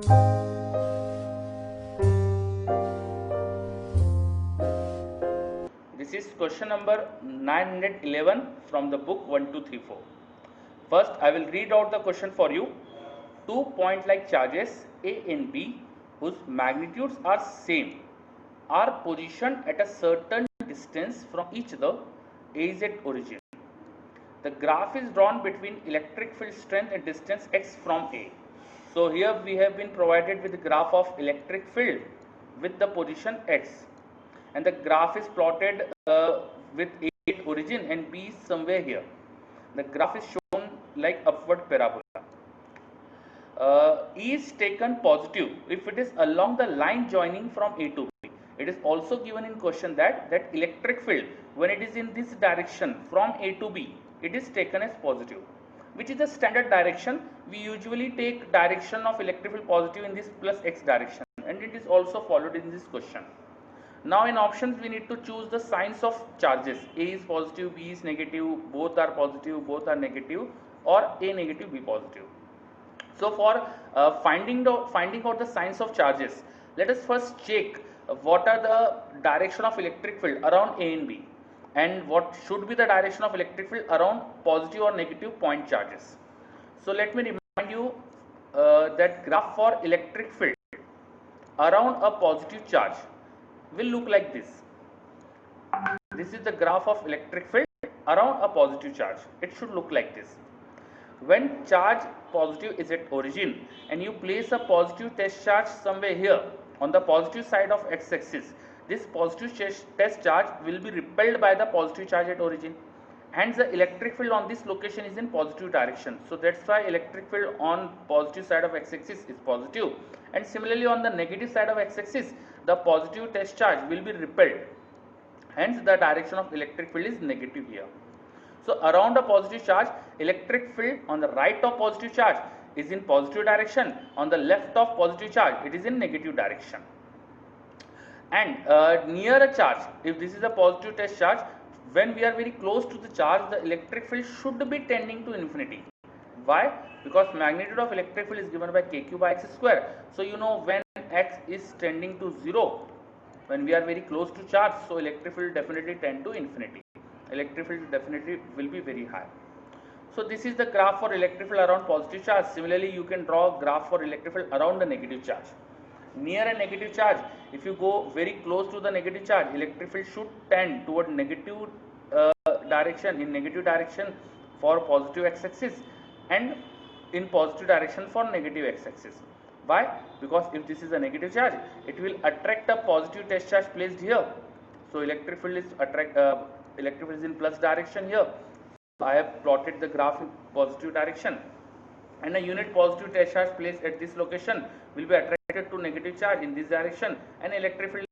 This is question number 911 from the book 1234. First, I will read out the question for you. 2 point-like charges A and B, whose magnitudes are same, are positioned at a certain distance from each other. A is at origin. The graph is drawn between electric field strength and distance x from A. So here we have been provided with the graph of electric field with the position x, and the graph is plotted with A at origin and B is somewhere here. The graph is shown like upward parabola. E is taken positive if it is along the line joining from A to B. It is also given in question that electric field, when it is in this direction from A to B, it is taken as positive, which is the standard direction. We usually take direction of electric field positive in this plus x direction, and it is also followed in this question. Now in options we need to choose the signs of charges. A is positive, B is negative, both are positive, both are negative, or A negative, B positive. So for finding out the signs of charges, let us first check what are the direction of electric field around A and B, and what should be the direction of electric field around positive or negative point charges. So let me remind you that graph for electric field around a positive charge will look like this. This is the graph of electric field around a positive charge. It should look like this. When charge positive is at origin and you place a positive test charge somewhere here on the positive side of x-axis, this positive test charge will be repelled by the positive charge at origin. Hence the electric field on this location is in positive direction. So that's why electric field on positive side of x-axis is positive, and similarly on the negative side of x-axis the positive test charge will be repelled. Hence the direction of electric field is negative here. So around a positive charge, electric field on the right of positive charge is in positive direction, on the left of positive charge it is in negative direction. And near a charge, if this is a positive test charge, when we are very close to the charge, the electric field should be tending to infinity. Why? Because magnitude of electric field is given by kq by x square. So you know when x is tending to 0, when we are very close to charge, so electric field definitely tend to infinity. Electric field definitely will be very high. So this is the graph for electric field around positive charge. Similarly, you can draw a graph for electric field around the negative charge. Near a negative charge, if you go very close to the negative charge, electric field should tend toward negative direction, in negative direction for positive x-axis, and in positive direction for negative x-axis. Why? Because if this is a negative charge, it will attract a positive test charge placed here. So electric field is in plus direction here. I have plotted the graph in positive direction, and a unit positive test charge placed at this location will be attracted to negative charge in this direction, and electric field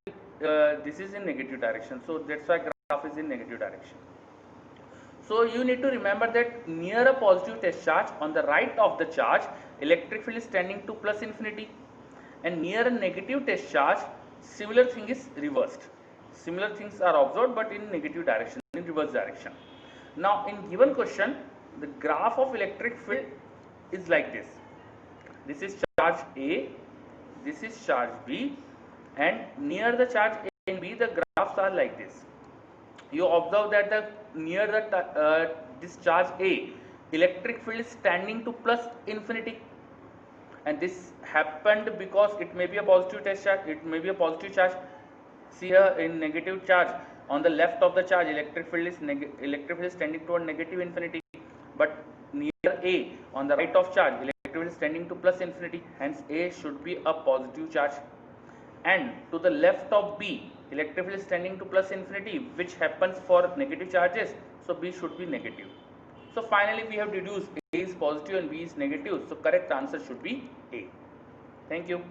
this is in negative direction. So that's why graph is in negative direction. So you need to remember that near a positive test charge on the right of the charge, electric field is tending to plus infinity, and near a negative test charge, similar thing is reversed. Similar things are observed but in negative direction, in reverse direction. Now in given question, the graph of electric field is like this. This is charge A, this is charge B, and near the charge A and B the graphs are like this. You observe that near this charge A, electric field is tending to plus infinity, and this happened because it may be a positive test charge, it may be a positive charge. See here in negative charge, on the left of the charge electric field is tending toward negative infinity, but near A on the right of charge electric field is tending to plus infinity, hence A should be a positive charge. And to the left of B, electric field is tending to plus infinity, which happens for negative charges, so B should be negative. So finally we have deduced A is positive and B is negative, so correct answer should be A. Thank you.